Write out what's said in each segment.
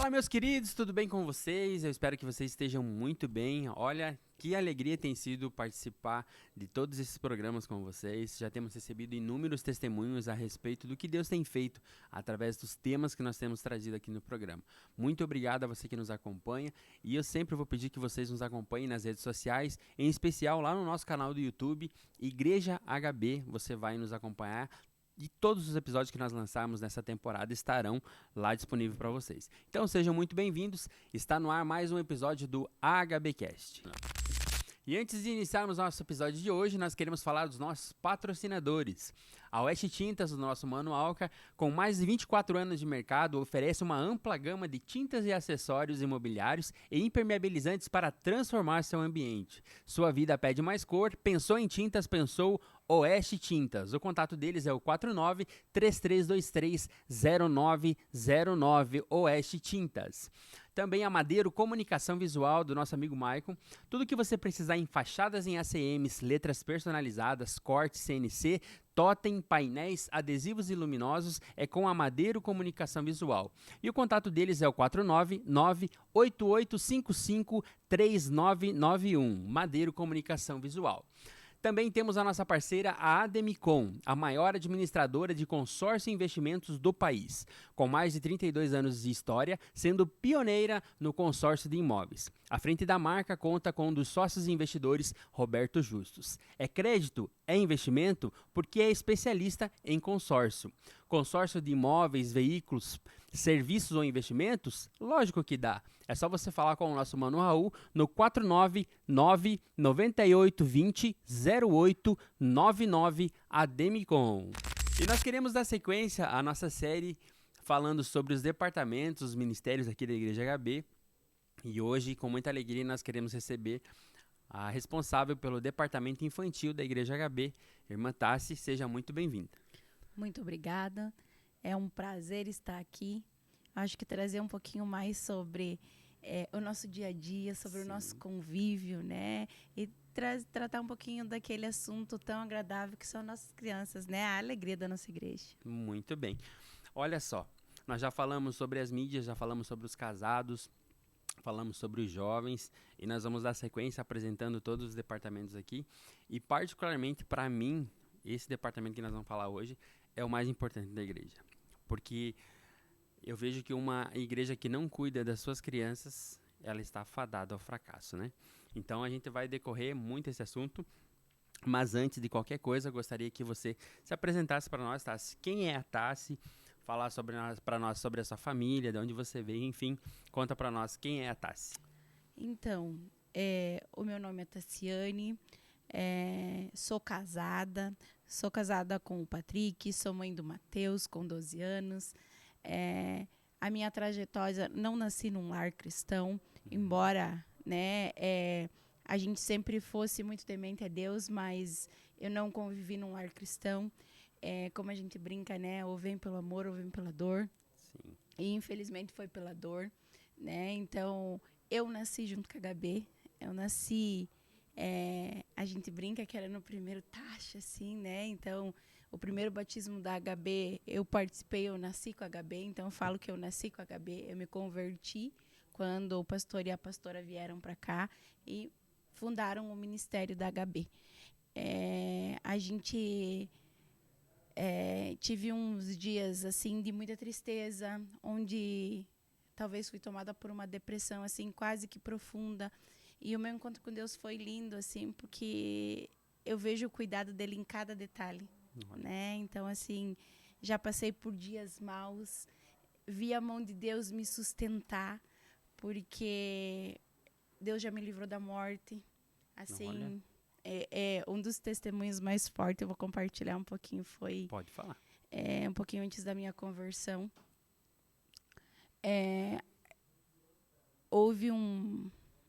Olá, meus queridos, tudo bem com vocês? Eu espero que vocês estejam muito bem. Olha, que alegria tem sido participar de todos esses programas com vocês. Já temos recebido inúmeros testemunhos a respeito do que Deus tem feito através dos temas que nós temos trazido aqui no programa. Muito obrigado a você que nos acompanha e eu sempre vou pedir que vocês nos acompanhem nas redes sociais, em especial lá no nosso canal do YouTube, Igreja HB. Você vai nos acompanhar. E todos os episódios que nós lançarmos nessa temporada estarão lá disponíveis para vocês. Então sejam muito bem-vindos. Está no ar mais um episódio do HBcast. E antes de iniciarmos nosso episódio de hoje, nós queremos falar dos nossos patrocinadores. A Oeste Tintas, o nosso Mano Alca, com mais de 24 anos de mercado, oferece uma ampla gama de tintas e acessórios imobiliários e impermeabilizantes para transformar seu ambiente. Sua vida pede mais cor, pensou em tintas, pensou Oeste Tintas. O contato deles é o 49-3323-0909, Oeste Tintas. Também a Madeiro Comunicação Visual, do nosso amigo Maicon. Tudo que você precisar em fachadas em ACMs, letras personalizadas, cortes, CNC, totem, painéis, adesivos e luminosos é com a Madeiro Comunicação Visual. E o contato deles é o 499-8855-3991, Madeiro Comunicação Visual. Também temos a nossa parceira, a Ademicon, a maior administradora de consórcio e investimentos do país, com mais de 32 anos de história, sendo pioneira no consórcio de imóveis. À frente da marca conta com um dos sócios e investidores, Roberto Justus. É crédito? É investimento? Porque é especialista em consórcio. Consórcio de imóveis, veículos, serviços ou investimentos? Lógico que dá. É só você falar com o nosso Mano Raul no 499-9820-0899 Ademicon. E nós queremos dar sequência à nossa série falando sobre os departamentos, os ministérios aqui da Igreja HB. E hoje, com muita alegria, nós queremos receber a responsável pelo departamento infantil da Igreja HB, irmã Tassi. Seja muito bem-vinda. Muito obrigada. É um prazer estar aqui. Acho que trazer um pouquinho mais sobre o nosso dia a dia, sobre o nosso convívio, né? E tratar um pouquinho daquele assunto tão agradável que são nossas crianças, né? A alegria da nossa igreja. Muito bem. Olha só, nós já falamos sobre as mídias, já falamos sobre os casados, falamos sobre os jovens e nós vamos dar sequência apresentando todos os departamentos aqui. E particularmente para mim, esse departamento que nós vamos falar hoje é o mais importante da igreja. Porque eu vejo que uma igreja que não cuida das suas crianças, ela está fadada ao fracasso, né? Então a gente vai decorrer muito esse assunto, mas antes de qualquer coisa, eu gostaria que você se apresentasse para nós, Tassi. Quem é a Tassi? Falar para nós sobre a sua família, de onde você veio, enfim, conta para nós quem é a Tassi. Então, o meu nome é Tassiane, sou casada com o Patrick, sou mãe do Matheus, com 12 anos. A minha trajetória, não nasci num lar cristão, embora, né, a gente sempre fosse muito temente a Deus, mas eu não convivi num lar cristão. Como a gente brinca, né, ou vem pelo amor ou vem pela dor. Sim. E infelizmente foi pela dor, né? Então eu nasci junto com a HB, eu nasci, a gente brinca que era no primeiro taxa, assim, né? Então o primeiro batismo da HB eu participei, eu nasci com a HB, então eu falo que eu nasci com a HB, eu me converti quando o pastor e a pastora vieram para cá e fundaram o ministério da HB. A gente tive uns dias assim de muita tristeza, onde talvez fui tomada por uma depressão assim quase que profunda, e o meu encontro com Deus foi lindo assim, porque eu vejo o cuidado dele em cada detalhe, né? Então assim, já passei por dias maus, vi a mão de Deus me sustentar, porque Deus já me livrou da morte, assim. Um dos testemunhos mais fortes, eu vou compartilhar um pouquinho, foi... Pode falar. Um pouquinho antes da minha conversão. Houve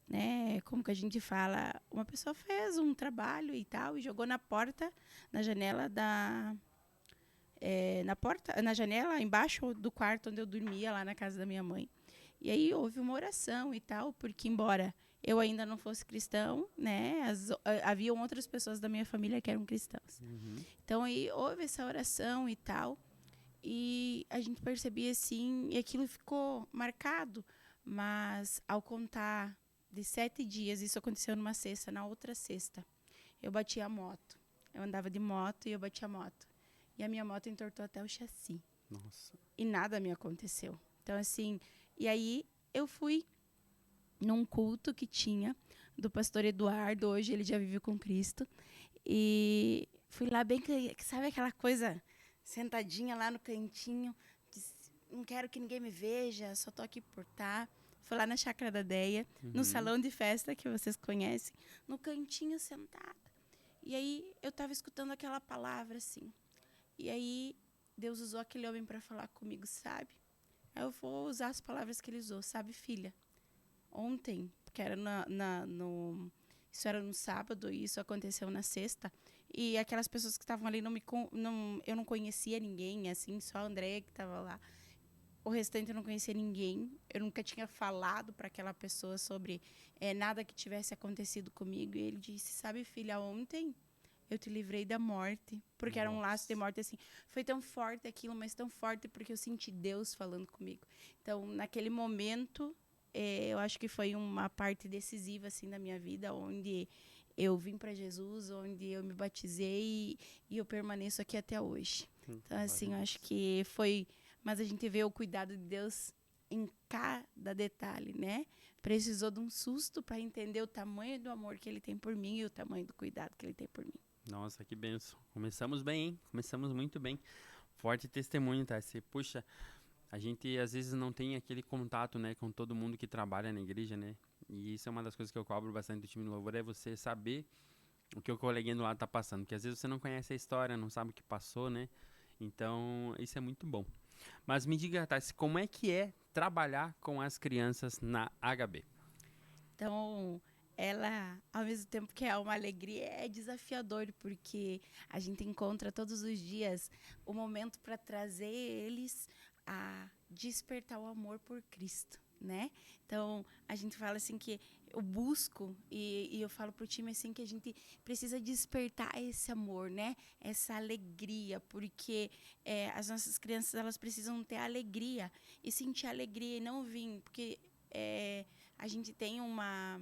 né, como que a gente fala, uma pessoa fez um trabalho e tal, e jogou na janela na janela embaixo do quarto onde eu dormia, lá na casa da minha mãe. E aí houve uma oração e tal, porque embora eu ainda não fosse cristão, né, haviam outras pessoas da minha família que eram cristãs. Então aí houve essa oração e tal, E a gente percebia assim, e aquilo ficou marcado. Mas ao contar de 7 dias, isso aconteceu numa sexta, na outra sexta, eu bati a moto. Eu andava de moto e eu bati a moto. E a minha moto entortou até o chassi. Nossa. E nada me aconteceu. Então, assim, e aí eu fui num culto que tinha do pastor Eduardo, hoje ele já vive com Cristo. E fui lá bem, sabe aquela coisa, sentadinha lá no cantinho, não quero que ninguém me veja, só tô aqui por estar. Fui lá na Chácara da Deia, no salão de festa que vocês conhecem, no cantinho sentada. E aí eu estava escutando aquela palavra assim. E aí Deus usou aquele homem para falar comigo, sabe? Eu vou usar as palavras que ele usou, sabe, filha? Ontem, porque era isso era no sábado e isso aconteceu na sexta. E aquelas pessoas que estavam ali, eu não conhecia ninguém, assim, só a Andréia que estava lá. O restante eu não conhecia ninguém. Eu nunca tinha falado para aquela pessoa sobre nada que tivesse acontecido comigo. E ele disse, sabe, filha, ontem eu te livrei da morte. Porque era um laço de morte, assim. Foi tão forte aquilo, mas tão forte porque eu senti Deus falando comigo. Então, naquele momento, eu acho que foi uma parte decisiva, assim, da minha vida, onde eu vim para Jesus, onde eu me batizei e eu permaneço aqui até hoje. Então, assim, eu acho que foi... Mas a gente vê o cuidado de Deus em cada detalhe, né? Precisou de um susto para entender o tamanho do amor que ele tem por mim e o tamanho do cuidado que ele tem por mim. Nossa, que benção. Começamos bem, hein? Começamos muito bem. Forte testemunho, tá? Puxa, a gente às vezes não tem aquele contato, né, com todo mundo que trabalha na igreja, né? E isso é uma das coisas que eu cobro bastante do time do louvor, é você saber o que o coleguinha do lado tá passando. Porque às vezes você não conhece a história, não sabe o que passou, né? Então, isso é muito bom. Mas me diga, Tassi, como é que é trabalhar com as crianças na HB? Então, ela, ao mesmo tempo que é uma alegria, é desafiador, porque a gente encontra todos os dias o momento para trazer eles a despertar o amor por Cristo, né? Então, a gente fala assim que eu busco e eu falo pro time assim que a gente precisa despertar esse amor, né? Essa alegria, porque as nossas crianças, elas precisam ter alegria e sentir alegria e não vir, porque a gente tem uma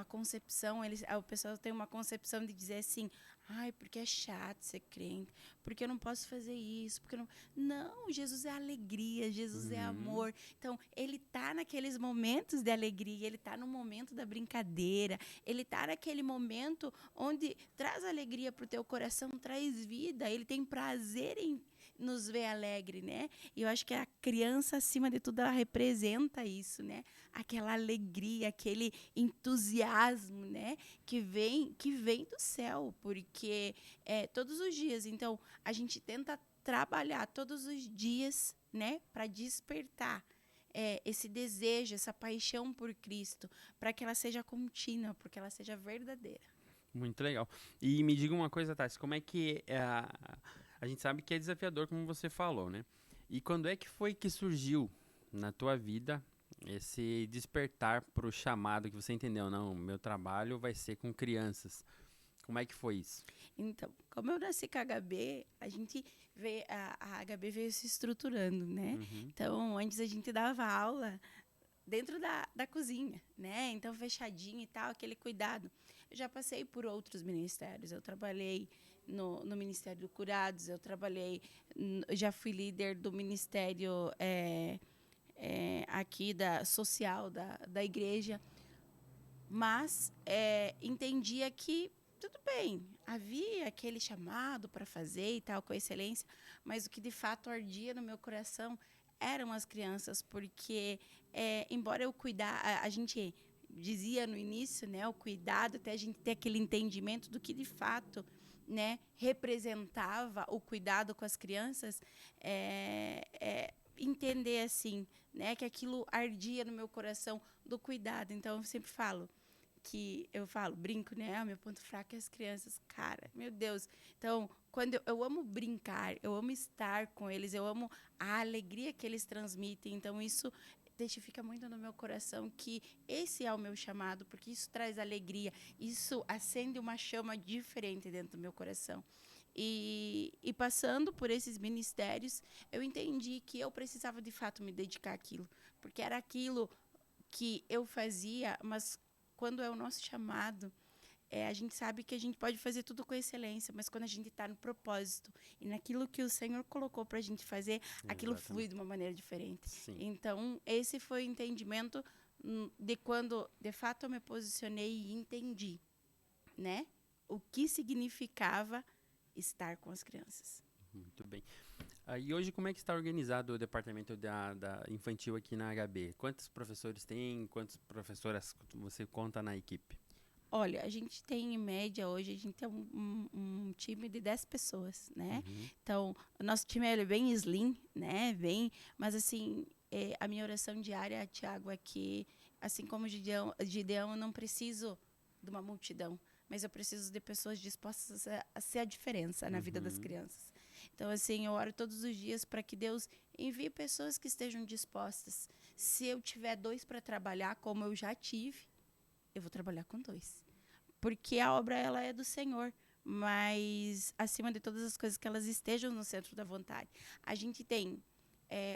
concepção, o pessoal tem uma concepção de dizer assim, ai, porque é chato ser crente, porque eu não posso fazer isso, porque eu não... Não, Jesus é alegria, Jesus é amor. Então, ele está naqueles momentos de alegria, ele está no momento da brincadeira, ele está naquele momento onde traz alegria para o teu coração, traz vida, ele tem prazer em nos ver alegre, né? E eu acho que a criança, acima de tudo, ela representa isso, né? Aquela alegria, aquele entusiasmo, né? Que vem do céu, porque todos os dias. Então, a gente tenta trabalhar todos os dias, né? Para despertar esse desejo, essa paixão por Cristo, para que ela seja contínua, porque ela seja verdadeira. Muito legal. E me diga uma coisa, Tassi, como é que a gente sabe que é desafiador, como você falou, né? E quando é que foi que surgiu na tua vida esse despertar pro chamado que você entendeu? Não, meu trabalho vai ser com crianças. Como é que foi isso? Então, como eu nasci com a HB, a gente vê a HB veio se estruturando, né? Então, antes a gente dava aula dentro da cozinha, né? Então, fechadinho e tal, aquele cuidado. Eu já passei por outros ministérios. Eu trabalhei no Ministério do Curados, eu trabalhei, já fui líder do ministério aqui social da igreja, mas entendia que tudo bem, havia aquele chamado para fazer e tal, com excelência, mas o que de fato ardia no meu coração eram as crianças, porque embora eu cuidar, a gente dizia no início, né, o cuidado, até a gente ter aquele entendimento do que de fato, né, representava o cuidado com as crianças, entender assim, né, que aquilo ardia no meu coração do cuidado. Então eu sempre falo, brinco, né? O meu ponto fraco é as crianças, cara, meu Deus. Então, quando eu amo brincar, eu amo estar com eles, eu amo a alegria que eles transmitem. Então, isso testifica muito no meu coração que esse é o meu chamado, porque isso traz alegria, isso acende uma chama diferente dentro do meu coração. E passando por esses ministérios, eu entendi que eu precisava, de fato, me dedicar àquilo. Porque era aquilo que eu fazia, mas quando é o nosso chamado, a gente sabe que a gente pode fazer tudo com excelência, mas quando a gente está no propósito e naquilo que o Senhor colocou para a gente fazer, aquilo flui de uma maneira diferente. Sim. Então, esse foi o entendimento de quando, de fato, eu me posicionei e entendi, né, o que significava estar com as crianças. Muito bem. E hoje, como é que está organizado o departamento da infantil aqui na HB? Quantos professores tem? Quantas professoras você conta na equipe? Olha, a gente tem, em média, hoje, a gente tem um time de 10 pessoas, né? Então, o nosso time é bem slim, né? Mas, assim, a minha oração diária, Tiago, é que, assim como o Gideão, eu não preciso de uma multidão, mas eu preciso de pessoas dispostas a ser a diferença na vida das crianças. Então, assim, eu oro todos os dias para que Deus envie pessoas que estejam dispostas. Se eu tiver 2 para trabalhar, como eu já tive, eu vou trabalhar com 2. Porque a obra, ela é do Senhor, mas, acima de todas as coisas, que elas estejam no centro da vontade. A gente tem...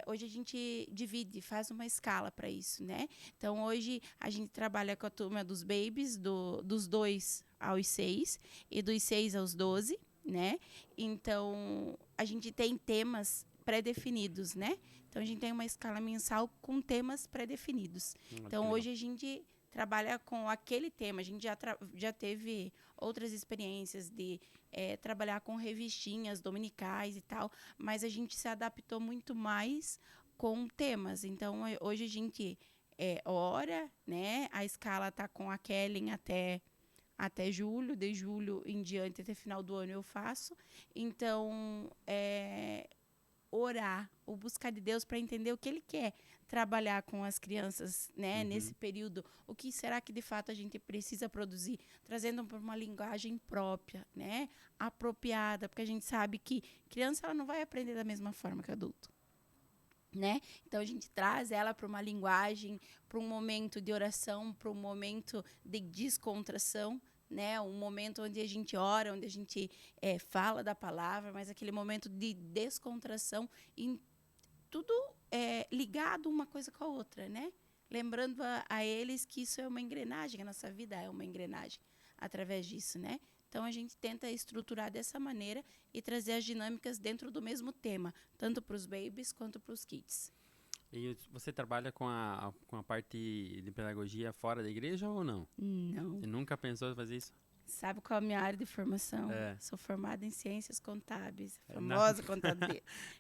hoje a gente divide, faz uma escala para isso, né? Então, hoje a gente trabalha com a turma dos babies, dos 2 aos 6 e dos 6 aos 12, né? Então, a gente tem temas pré-definidos, né? Então, a gente tem uma escala mensal com temas pré-definidos. Então, hoje a gente trabalha com aquele tema. A gente já teve outras experiências de trabalhar com revistinhas dominicais e tal, mas a gente se adaptou muito mais com temas. Então, hoje a gente ora, né? A escala está com a Kellen até julho, de julho em diante, até final do ano eu faço. Então, orar, ou buscar de Deus para entender o que Ele quer trabalhar com as crianças, né, nesse período. O que será que, de fato, a gente precisa produzir? Trazendo para uma linguagem própria, né, apropriada, porque a gente sabe que criança, ela não vai aprender da mesma forma que adulto, né? Então, a gente traz ela para uma linguagem, para um momento de oração, para um momento de descontração, né? Um momento onde a gente ora, onde a gente fala da palavra, mas aquele momento de descontração, em tudo ligado uma coisa com a outra, né? Lembrando a eles que isso é uma engrenagem, a nossa vida é uma engrenagem através disso, né? Então, a gente tenta estruturar dessa maneira e trazer as dinâmicas dentro do mesmo tema, tanto para os babies quanto para os kids. E você trabalha com a parte de pedagogia fora da igreja ou não? Não. Você nunca pensou em fazer isso? Sabe qual é a minha área de formação? Sou formada em ciências contábeis, famosa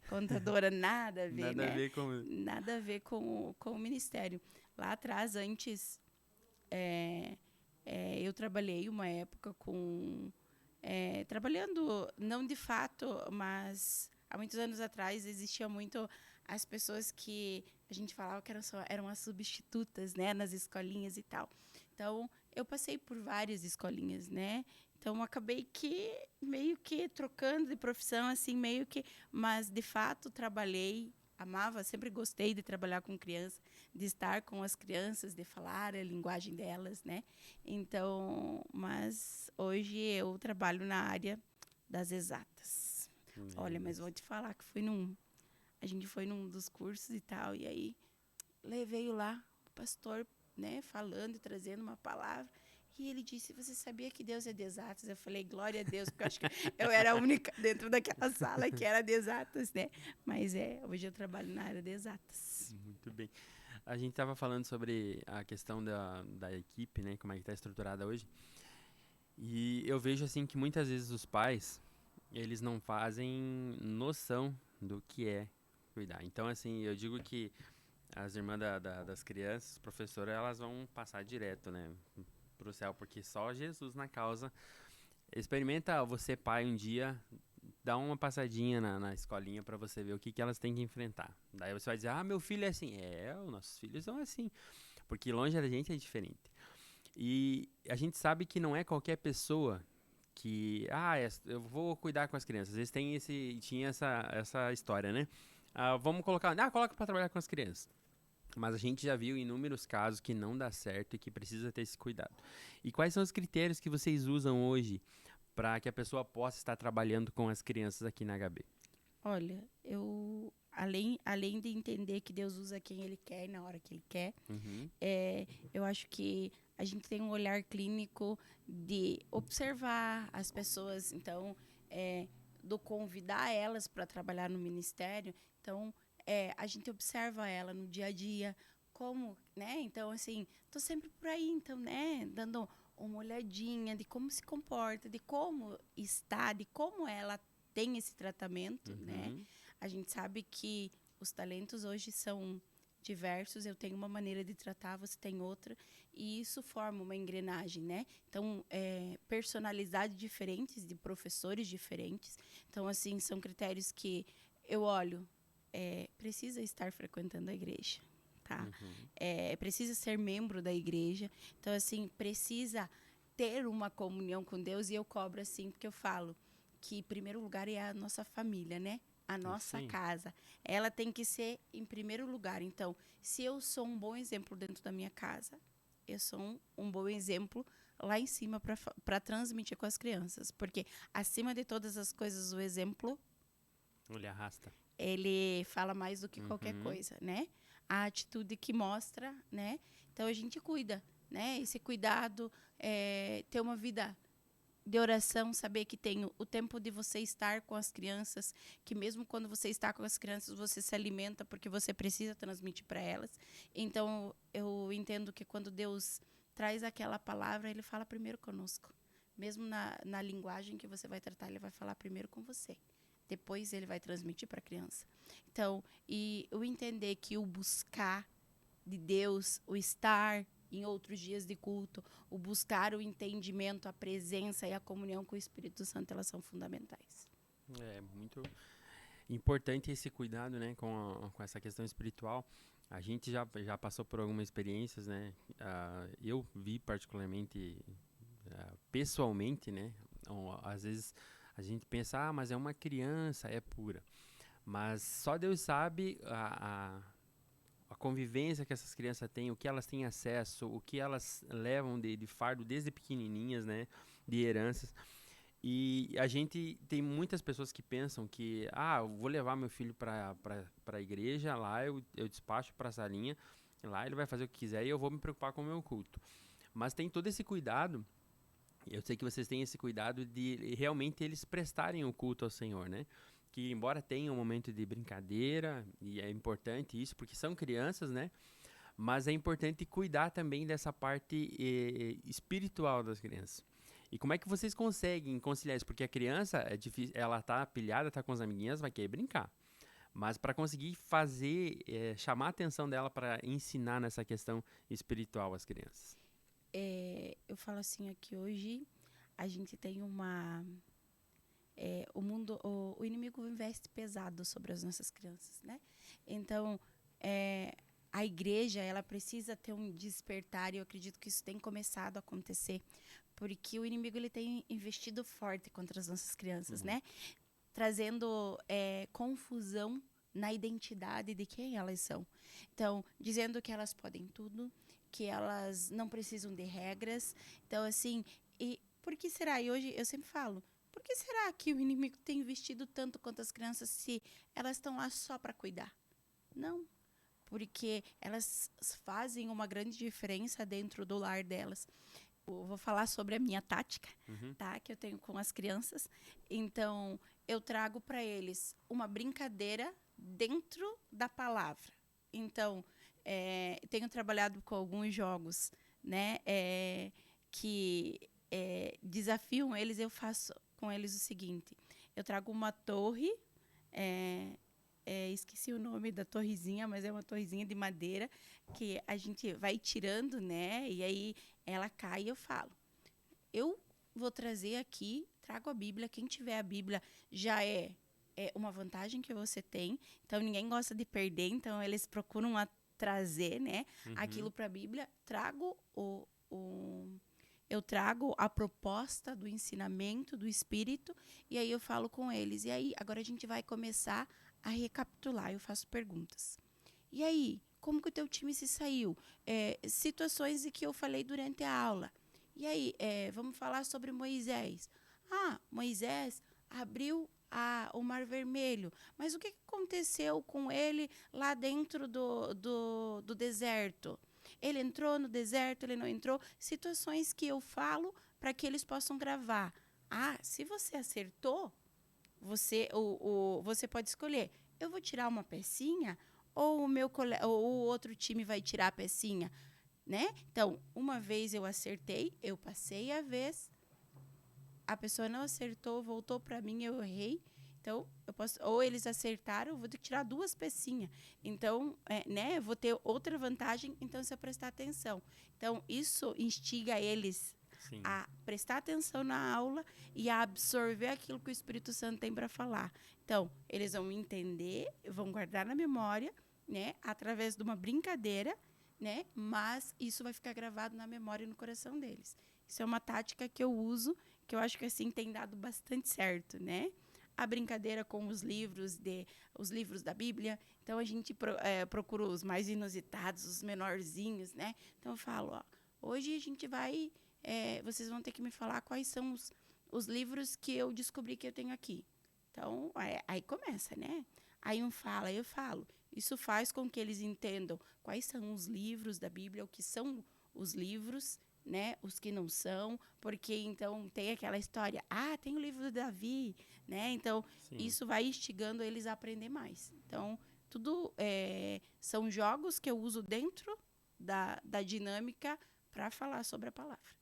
contadora, nada a ver, nada né? A ver com... Nada a ver com o ministério. Lá atrás, antes, eu trabalhei uma época trabalhando, não de fato, mas há muitos anos atrás existia muito as pessoas que a gente falava que eram as substitutas, né, nas escolinhas e tal. Então, eu passei por várias escolinhas, né? Então, acabei meio que trocando de profissão, assim, mas, de fato, trabalhei, amava, sempre gostei de trabalhar com criança, de estar com as crianças, de falar a linguagem delas, né? Então, mas hoje eu trabalho na área das exatas. Olha, mas vou te falar que a gente foi num dos cursos e tal, e aí levei lá o pastor, né, falando e trazendo uma palavra, e ele disse: você sabia que Deus é de exatas? Eu falei: glória a Deus, porque eu acho que eu era a única dentro daquela sala que era de exatas, né? Mas hoje eu trabalho na área de exatas. Muito bem. A gente estava falando sobre a questão da equipe, né, como é que está estruturada hoje, e eu vejo assim que muitas vezes os pais, eles não fazem noção do que é cuidar. Então, assim, eu digo que as irmãs das crianças, professoras, elas vão passar direto, né, pro céu, porque só Jesus na causa. Experimenta você, pai, um dia, dá uma passadinha na escolinha para você ver o que elas têm que enfrentar. Daí você vai dizer: ah, meu filho é assim. Os nossos filhos são assim, porque longe da gente é diferente. E a gente sabe que não é qualquer pessoa que, eu vou cuidar com as crianças. Às vezes tinha essa história, né? Vamos coloca para trabalhar com as crianças. Mas a gente já viu inúmeros casos que não dá certo e que precisa ter esse cuidado. E quais são os critérios que vocês usam hoje para que a pessoa possa estar trabalhando com as crianças aqui na HB? Olha, eu além de entender que Deus usa quem Ele quer e na hora que Ele quer, Uhum. eu acho que a gente tem um olhar clínico de observar as pessoas, então, do convidar elas para trabalhar no ministério. Então, a gente observa ela no dia a dia, como, né? Então, assim, tô sempre por aí, então, né? Dando uma olhadinha de como se comporta, de como está, de como ela tem esse tratamento, né? Uhum. A gente sabe que os talentos hoje são diversos, eu tenho uma maneira de tratar, você tem outra, e isso forma uma engrenagem, né? Então, personalidades diferentes, de professores diferentes. Então, assim, são critérios que eu olho, precisa estar frequentando a igreja, tá? Uhum. Precisa ser membro da igreja. Então, assim, precisa ter uma comunhão com Deus, e eu cobro assim, porque eu falo que, em primeiro lugar, é a nossa família, né? A Isso nossa aí. casa. Ela tem que ser em primeiro lugar. Então, se eu sou um bom exemplo dentro da minha casa, eu sou um bom exemplo lá em cima para transmitir com as crianças. Porque, acima de todas as coisas, o exemplo, Ele arrasta. ele fala mais do que qualquer Uhum. coisa, né? A atitude que mostra, né? Então, a gente cuida, né? Esse cuidado, ter uma vida de oração, saber que tem o tempo de você estar com as crianças, que mesmo quando você está com as crianças, você se alimenta porque você precisa transmitir para elas. Então, eu entendo que quando Deus traz aquela palavra, Ele fala primeiro conosco. Mesmo na linguagem que você vai tratar, Ele vai falar primeiro com você. Depois, Ele vai transmitir para a criança. Então, e eu entender que o buscar de Deus, o estar em outros dias de culto, o buscar o entendimento, a presença e a comunhão com o Espírito Santo, elas são fundamentais. É muito importante esse cuidado, né, com essa questão espiritual. A gente já passou por algumas experiências, né? Eu vi particularmente, pessoalmente, né? Então, às vezes a gente pensa, mas é uma criança, é pura. Mas só Deus sabe a convivência que essas crianças têm, o que elas têm acesso, o que elas levam de fardo desde pequenininhas, né? De heranças. E a gente tem muitas pessoas que pensam que, eu vou levar meu filho para a igreja, lá eu despacho para a salinha, lá ele vai fazer o que quiser e eu vou me preocupar com o meu culto. Mas tem todo esse cuidado, eu sei que vocês têm esse cuidado de realmente eles prestarem o culto ao Senhor, né? Que embora tenha um momento de brincadeira, e é importante isso, porque são crianças, né? Mas é importante cuidar também dessa parte espiritual das crianças. E como é que vocês conseguem conciliar isso? Porque a criança é difícil, ela tá pilhada, tá com as amiguinhas, vai querer brincar. Mas para conseguir fazer, chamar a atenção dela para ensinar nessa questão espiritual às crianças. Eu falo assim, aqui hoje a gente tem o inimigo investe pesado sobre as nossas crianças, né? Então, a igreja, ela precisa ter um despertar, e eu acredito que isso tem começado a acontecer, porque o inimigo, ele tem investido forte contra as nossas crianças, Uhum. né? Trazendo confusão na identidade de quem elas são. Então, dizendo que elas podem tudo, que elas não precisam de regras. Então, assim, e por que será? E hoje eu sempre falo, por que será que o inimigo tem investido tanto contra as crianças se elas estão lá só para cuidar? Não, porque elas fazem uma grande diferença dentro do lar delas. Eu vou falar sobre a minha tática, Uhum. tá? Que eu tenho com as crianças. Então, eu trago para eles uma brincadeira dentro da palavra. Então, tenho trabalhado com alguns jogos, né? Que desafiam eles. Eu faço com eles o seguinte: eu trago uma torre. é, Esqueci o nome da torrezinha, mas é uma torrezinha de madeira que a gente vai tirando, né? E aí ela cai e eu falo. Eu vou trazer aqui, trago a Bíblia. Quem tiver a Bíblia já é uma vantagem que você tem. Então ninguém gosta de perder, então eles procuram trazer, né, aquilo Uhum. para a Bíblia. Eu trago a proposta do ensinamento do Espírito, e aí eu falo com eles. E aí, agora a gente vai começar a recapitular. Eu faço perguntas. E aí, como que o teu time se saiu? Situações que eu falei durante a aula. E aí, vamos falar sobre Moisés. Moisés abriu o Mar Vermelho, mas o que aconteceu com ele lá dentro do deserto? Ele entrou no deserto, ele não entrou? Situações que eu falo para que eles possam gravar. Se você acertou, você pode escolher. Eu vou tirar uma pecinha ou ou o outro time vai tirar a pecinha, né? Então, uma vez eu acertei, eu passei a vez, a pessoa não acertou, voltou para mim, eu errei. Então, eu posso, ou eles acertaram, eu vou ter que tirar 2 pecinhas. Então, né, eu vou ter outra vantagem, então você prestar atenção. Então, isso instiga eles Sim. a prestar atenção na aula e a absorver aquilo que o Espírito Santo tem para falar. Então, eles vão entender, vão guardar na memória, né, através de uma brincadeira, né, mas isso vai ficar gravado na memória e no coração deles. Isso é uma tática que eu uso, que eu acho que assim tem dado bastante certo, né? A brincadeira com os livros da Bíblia. Então, a gente procura os mais inusitados, os menorzinhos, né? Então, eu falo, hoje a gente vai... vocês vão ter que me falar quais são os livros que eu descobri que eu tenho aqui. Então, aí começa, né? Aí um fala, eu falo. Isso faz com que eles entendam quais são os livros da Bíblia, o que são os livros, né? Os que não são, porque então tem aquela história, tem o livro do Davi, né? Então, Sim. Isso vai instigando eles a aprender mais. Então, tudo são jogos que eu uso dentro da dinâmica para falar sobre a palavra.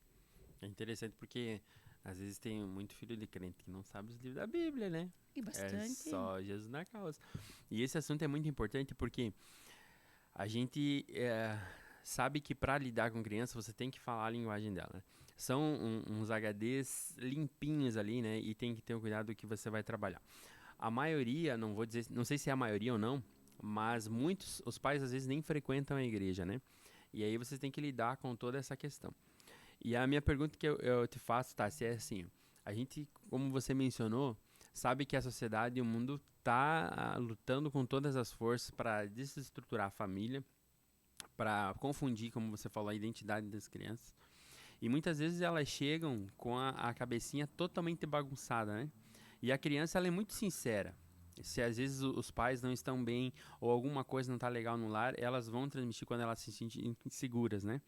É interessante porque às vezes tem muito filho de crente que não sabe os livros da Bíblia, né? E bastante. É só Jesus na causa. E esse assunto é muito importante porque a gente sabe que para lidar com criança você tem que falar a linguagem dela, né? São uns HDs limpinhos ali, né? E tem que ter o cuidado do que você vai trabalhar. A maioria, não sei se é a maioria ou não, mas os pais às vezes nem frequentam a igreja, né? E aí você tem que lidar com toda essa questão. E a minha pergunta que eu te faço, Tassi, é assim, a gente, como você mencionou, sabe que a sociedade e o mundo tá lutando com todas as forças para desestruturar a família, para confundir, como você falou, a identidade das crianças. E muitas vezes elas chegam com a cabecinha totalmente bagunçada, né? E a criança, ela é muito sincera. Se às vezes os pais não estão bem ou alguma coisa não está legal no lar, elas vão transmitir quando elas se sentem inseguras, né?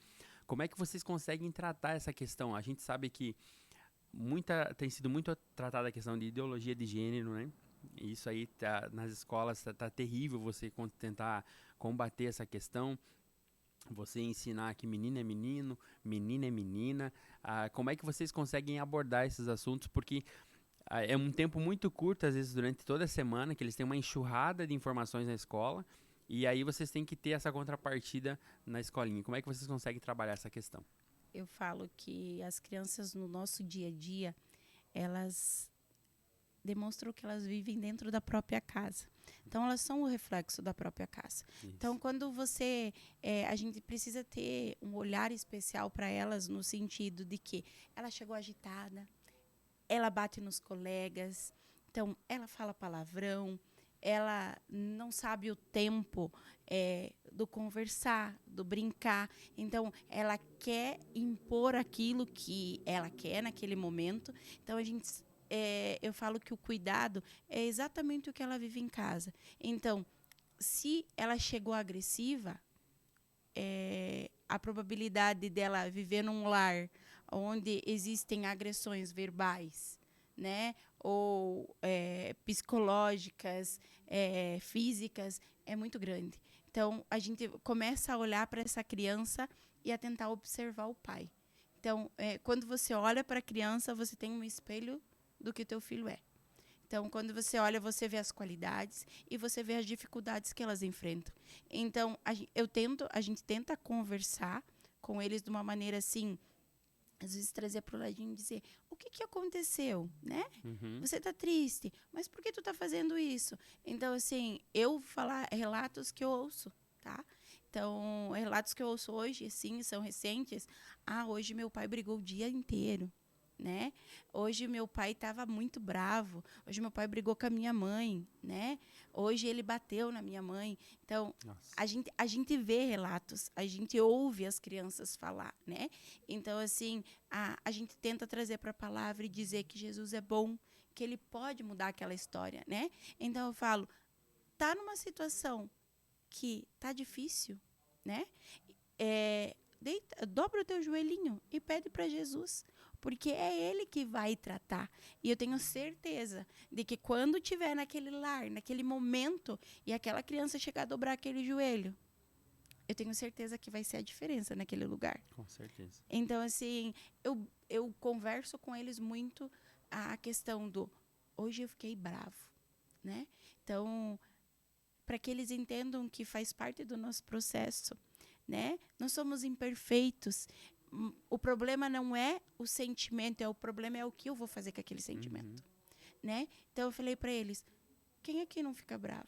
Como é que vocês conseguem tratar essa questão? A gente sabe que tem sido muito tratada a questão de ideologia de gênero, né? E isso aí nas escolas tá terrível você tentar combater essa questão. Você ensinar que menino é menino, menina é menina. Como é que vocês conseguem abordar esses assuntos? Porque é um tempo muito curto, às vezes, durante toda a semana, que eles têm uma enxurrada de informações na escola. E aí vocês têm que ter essa contrapartida na escolinha. Como é que vocês conseguem trabalhar essa questão? Eu falo que as crianças no nosso dia a dia, elas demonstram que elas vivem dentro da própria casa. Então, elas são o reflexo da própria casa. Isso. Então, quando a gente precisa ter um olhar especial para elas no sentido de que ela chegou agitada, ela bate nos colegas, então, ela fala palavrão, ela não sabe o tempo do conversar, do brincar. Então, ela quer impor aquilo que ela quer naquele momento. Então, eu falo que o cuidado é exatamente o que ela vive em casa. Então, se ela chegou agressiva, a probabilidade dela viver num lar onde existem agressões verbais, né, ou psicológicas, físicas, é muito grande. Então, a gente começa a olhar para essa criança e a tentar observar o pai. Então, quando você olha para a criança, você tem um espelho do que teu filho é. Então, quando você olha, você vê as qualidades e você vê as dificuldades que elas enfrentam. Então, a gente tenta conversar com eles de uma maneira assim, às vezes trazer para o ladinho e dizer, o que aconteceu, né? Uhum. Você está triste, mas por que tu está fazendo isso? Então, assim, eu vou falar relatos que eu ouço, tá? Então, relatos que eu ouço hoje, assim, são recentes. Hoje meu pai brigou o dia inteiro, né? Hoje meu pai estava muito bravo. Hoje meu pai brigou com a minha mãe, né? Hoje ele bateu na minha mãe. Então, Nossa. a gente vê relatos, a gente ouve as crianças falar, né? Então, assim, a gente tenta trazer para a palavra e dizer que Jesus é bom, que ele pode mudar aquela história, né? Então, eu falo, tá numa situação que tá difícil, né? Dobra o teu joelhinho e pede para Jesus, porque é Ele que vai tratar. E eu tenho certeza de que quando tiver naquele lar, naquele momento, e aquela criança chegar a dobrar aquele joelho, eu tenho certeza que vai ser a diferença naquele lugar. Com certeza. Então, assim, eu converso com eles muito a questão do hoje eu fiquei bravo, né? Então, para que eles entendam que faz parte do nosso processo, né? Nós somos imperfeitos. O problema não é o sentimento, o problema é o que eu vou fazer com aquele sentimento, né? Então eu falei para eles: quem aqui não fica bravo?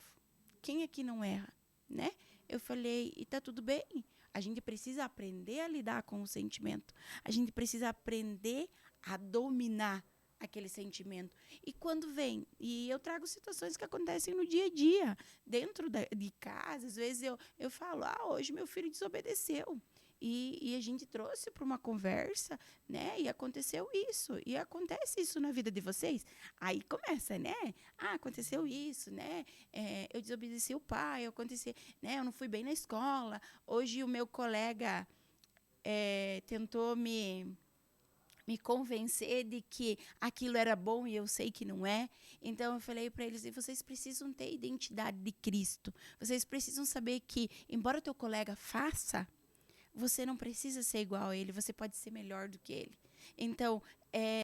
Quem aqui não erra, né? Eu falei: e tá tudo bem. A gente precisa aprender a lidar com o sentimento. A gente precisa aprender a dominar aquele sentimento. E quando vem, e eu trago situações que acontecem no dia a dia, dentro de casa, às vezes eu falo, hoje meu filho desobedeceu. E a gente trouxe para uma conversa, né? E aconteceu isso. E acontece isso na vida de vocês. Aí começa, né? Aconteceu isso, né? Eu desobedeci o pai, aconteceu, né? Eu não fui bem na escola. Hoje o meu colega tentou me convencer de que aquilo era bom e eu sei que não é. Então eu falei para eles: e vocês precisam ter identidade de Cristo. Vocês precisam saber que, embora o teu colega faça, você não precisa ser igual a ele, você pode ser melhor do que ele. Então,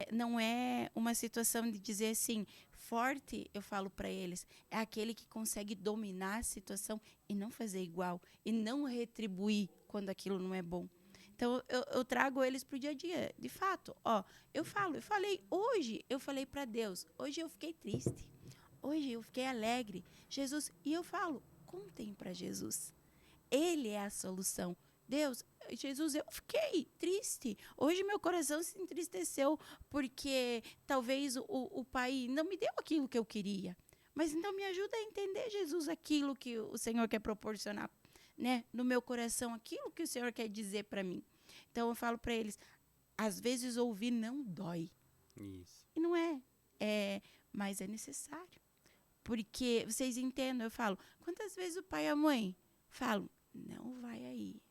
não é uma situação de dizer assim, forte, eu falo para eles, é aquele que consegue dominar a situação e não fazer igual, e não retribuir quando aquilo não é bom. Então, eu trago eles para o dia a dia. De fato, eu falei para Deus, hoje eu fiquei triste, hoje eu fiquei alegre. Jesus, e eu falo, contem para Jesus. Ele é a solução. Deus, Jesus, eu fiquei triste. Hoje meu coração se entristeceu porque talvez o pai não me deu aquilo que eu queria. Mas então me ajuda a entender, Jesus, aquilo que o Senhor quer proporcionar, né, no meu coração, aquilo que o Senhor quer dizer para mim. Então eu falo para eles, às vezes ouvir não dói. Isso. E não mas é necessário. Porque vocês entendem, eu falo, quantas vezes o pai e a mãe falam, não vai aí,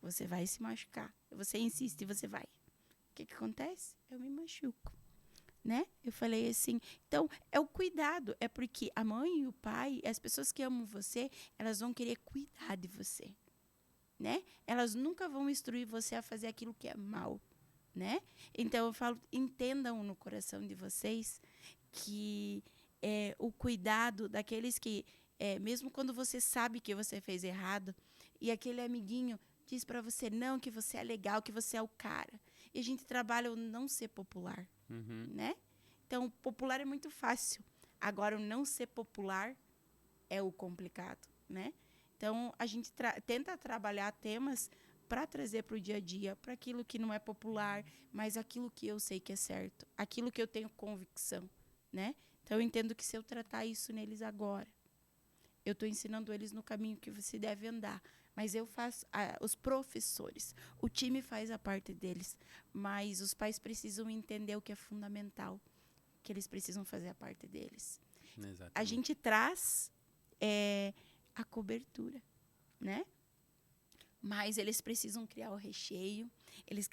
você vai se machucar. Você insiste e você vai. O que acontece? Eu me machuco, né? Eu falei assim, então é o cuidado, é porque a mãe e o pai, as pessoas que amam você, elas vão querer cuidar de você, né? Elas nunca vão instruir você a fazer aquilo que é mal, né? Então eu falo, entendam no coração de vocês que o cuidado daqueles que, mesmo quando você sabe que você fez errado, e aquele amiguinho diz para você não, que você é legal, que você é o cara. E a gente trabalha o não ser popular, né? Então, o popular é muito fácil. Agora, o não ser popular é o complicado, né? Então, a gente tenta trabalhar temas para trazer para o dia a dia, para aquilo que não é popular, mas aquilo que eu sei que é certo, aquilo que eu tenho convicção, né? Então, eu entendo que se eu tratar isso neles agora, eu estou ensinando eles no caminho que você deve andar. Mas eu faço, os professores, o time faz a parte deles, mas os pais precisam entender o que é fundamental, que eles precisam fazer a parte deles. Exatamente. A gente traz a cobertura, né? Mas eles precisam criar o recheio, eles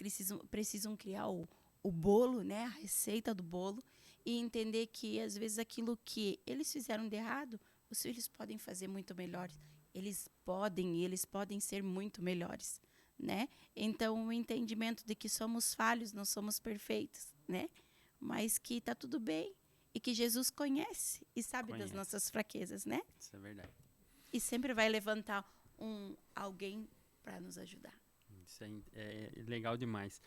precisam criar o bolo, né? A receita do bolo, e entender que, às vezes, aquilo que eles fizeram de errado, os filhos podem fazer muito melhor. Eles podem ser muito melhores, né? Então, o entendimento de que somos falhos, não somos perfeitos, né? Mas que está tudo bem e que Jesus conhece e sabe das nossas fraquezas, né? Isso é verdade. E sempre vai levantar alguém para nos ajudar. Isso é legal demais.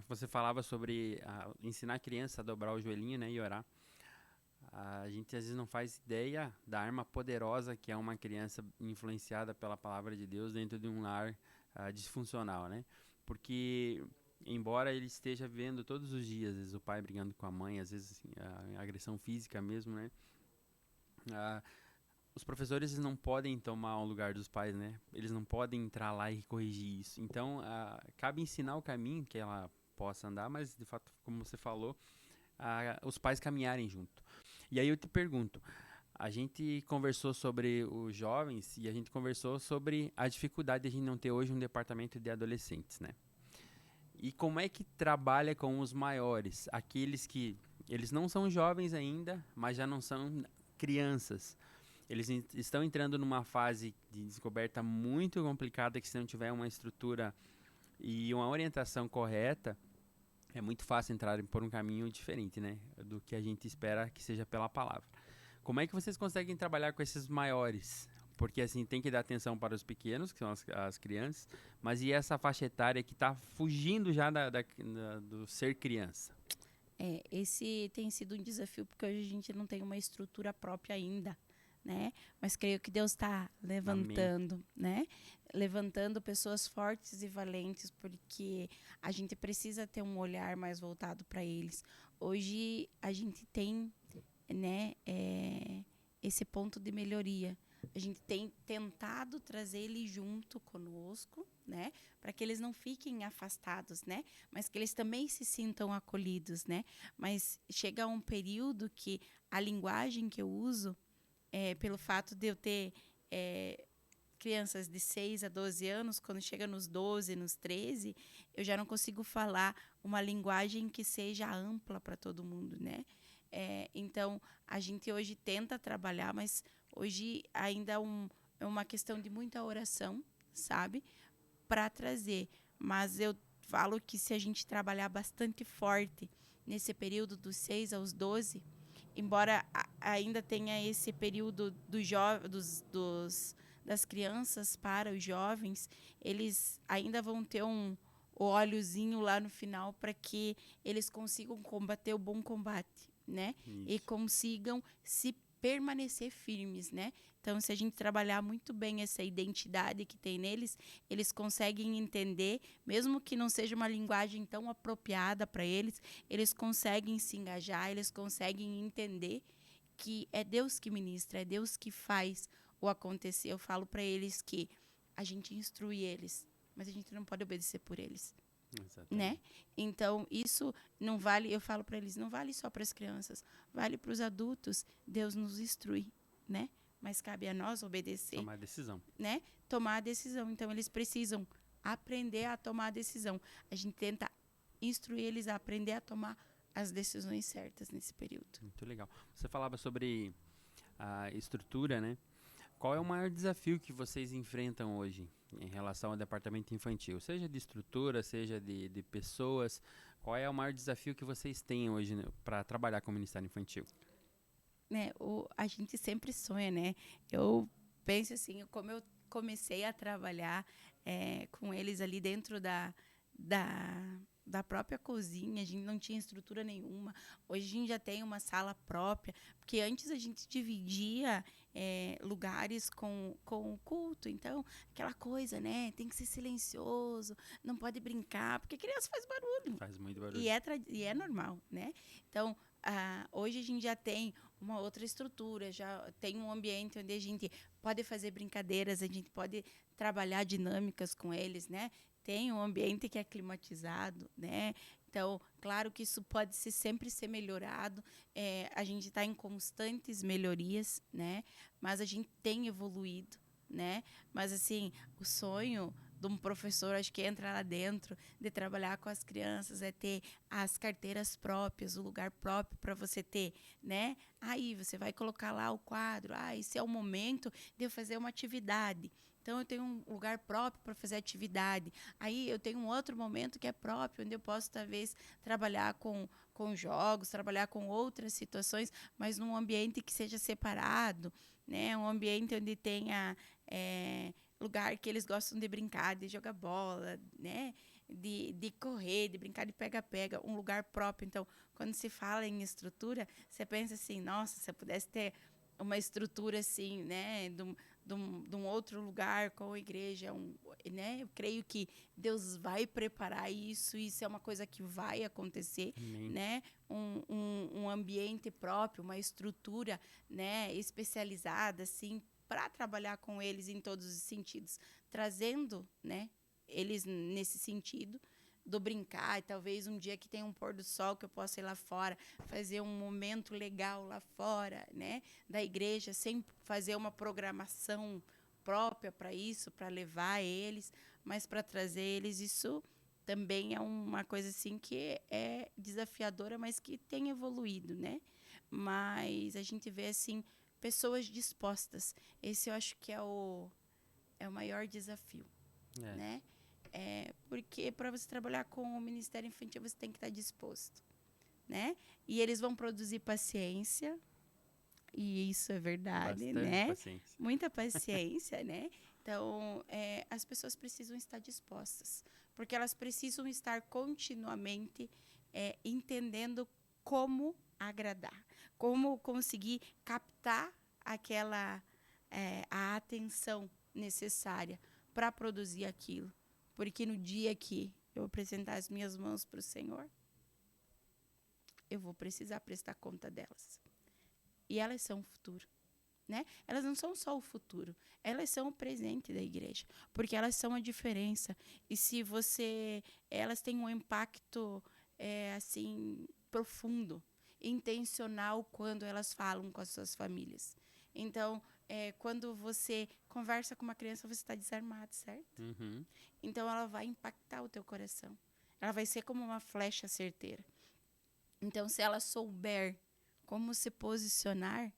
Você falava sobre ensinar a criança a dobrar o joelhinho, né, e orar. A gente às vezes não faz ideia da arma poderosa que é uma criança influenciada pela palavra de Deus dentro de um lar disfuncional, né? Porque embora ele esteja vendo todos os dias, às vezes o pai brigando com a mãe, às vezes assim, a agressão física mesmo, né? Ah, os professores não podem tomar o lugar dos pais, né? Eles não podem entrar lá e corrigir isso. Então, cabe ensinar o caminho que ela possa andar, mas de fato, como você falou, os pais caminharem junto. E aí eu te pergunto, a gente conversou sobre os jovens e a gente conversou sobre a dificuldade de a gente não ter hoje um departamento de adolescentes, né? E como é que trabalha com os maiores, aqueles que eles não são jovens ainda, mas já não são crianças. Eles estão entrando numa fase de descoberta muito complicada que se não tiver uma estrutura e uma orientação correta, é muito fácil entrarem por um caminho diferente, né, do que a gente espera que seja pela palavra. Como é que vocês conseguem trabalhar com esses maiores? Porque, assim, tem que dar atenção para os pequenos, que são as crianças, mas e essa faixa etária que está fugindo já do ser criança? Esse tem sido um desafio, porque hoje a gente não tem uma estrutura própria ainda, né? Mas creio que Deus está levantando, né? Levantando pessoas fortes e valentes, porque a gente precisa ter um olhar mais voltado para eles. Hoje a gente tem, né, esse ponto de melhoria. A gente tem tentado trazer ele junto conosco, né, para que eles não fiquem afastados, né, mas que eles também se sintam acolhidos, né. Mas chega um período que a linguagem que eu uso, pelo fato de eu ter crianças de 6 a 12 anos, quando chega nos 12, nos 13, eu já não consigo falar uma linguagem que seja ampla para todo mundo, né? Então, a gente hoje tenta trabalhar, mas hoje ainda é uma questão de muita oração, sabe? Para trazer. Mas eu falo que se a gente trabalhar bastante forte nesse período dos 6 aos 12, embora ainda tenha esse período das crianças para os jovens, eles ainda vão ter o óleozinho lá no final para que eles consigam combater o bom combate, né? Isso. E consigam se permanecer firmes, né? Então, se a gente trabalhar muito bem essa identidade que tem neles, eles conseguem entender, mesmo que não seja uma linguagem tão apropriada para eles, eles conseguem se engajar, eles conseguem entender que é Deus que ministra, é Deus que faz o acontecer. Eu falo para eles que a gente instrui eles, mas a gente não pode obedecer por eles. Exatamente. Né? Então, isso não vale, eu falo para eles, não vale só para as crianças, vale para os adultos. Deus nos instrui, né? Mas cabe a nós obedecer. Tomar decisão. Né? Tomar a decisão. Então, eles precisam aprender a tomar a decisão. A gente tenta instruir eles a aprender a tomar as decisões certas nesse período. Muito legal. Você falava sobre a estrutura, né? Qual é o maior desafio que vocês enfrentam hoje em relação ao departamento infantil? Seja de estrutura, seja de pessoas. Qual é o maior desafio que vocês têm hoje, né, para trabalhar com o Ministério Infantil? Né, a gente sempre sonha, né? Eu penso assim, como eu comecei a trabalhar com eles ali dentro da própria cozinha, a gente não tinha estrutura nenhuma. Hoje a gente já tem uma sala própria, porque antes a gente dividia lugares com culto. Então, aquela coisa, né? Tem que ser silencioso, não pode brincar, porque a criança faz barulho. Faz muito barulho. E é normal, né? Então, hoje a gente já tem uma outra estrutura, já tem um ambiente onde a gente pode fazer brincadeiras, a gente pode trabalhar dinâmicas com eles, né? Tem um ambiente que é climatizado, né? Então, claro que isso pode sempre ser melhorado. A gente está em constantes melhorias, né? Mas a gente tem evoluído, né? Mas, assim, o sonho de um professor, acho que entra lá dentro, de trabalhar com as crianças, é ter as carteiras próprias, o lugar próprio para você ter, né? Aí você vai colocar lá o quadro, esse é o momento de eu fazer uma atividade. Então, eu tenho um lugar próprio para fazer atividade. Aí, eu tenho um outro momento que é próprio, onde eu posso, talvez, trabalhar com jogos, trabalhar com outras situações, mas num ambiente que seja separado, né? Um ambiente onde tenha lugar que eles gostam de brincar, de jogar bola, né? De correr, de brincar de pega-pega, um lugar próprio. Então, quando se fala em estrutura, você pensa assim, nossa, se eu pudesse ter uma estrutura assim, né, de um outro lugar com a igreja, né? Eu creio que Deus vai preparar isso é uma coisa que vai acontecer, Amém. né? Um ambiente próprio, uma estrutura, né, especializada, assim, para trabalhar com eles em todos os sentidos, trazendo, né, eles nesse sentido do brincar, e talvez um dia que tem um pôr do sol que eu possa ir lá fora, fazer um momento legal lá fora, né, da igreja, sem fazer uma programação própria para isso, para levar eles, mas para trazer eles, isso também é uma coisa assim que é desafiadora, mas que tem evoluído, né? Mas a gente vê assim pessoas dispostas. Esse eu acho que é o maior desafio, É. né? Porque para você trabalhar com o Ministério Infantil, você tem que estar disposto, né? E eles vão produzir paciência, e isso é verdade, Bastante né? paciência. Muita paciência, né? Então, as pessoas precisam estar dispostas, porque elas precisam estar continuamente entendendo como agradar, como conseguir captar aquela a atenção necessária para produzir aquilo. Porque no dia que eu apresentar as minhas mãos para o Senhor, eu vou precisar prestar conta delas. E elas são o futuro, né? Elas não são só o futuro, elas são o presente da igreja, porque elas são a diferença. E se elas têm um impacto assim profundo, intencional quando elas falam com as suas famílias. Então, quando você conversa com uma criança, você está desarmado, certo? Uhum. Então, ela vai impactar o teu coração. Ela vai ser como uma flecha certeira. Então, se ela souber como se posicionar,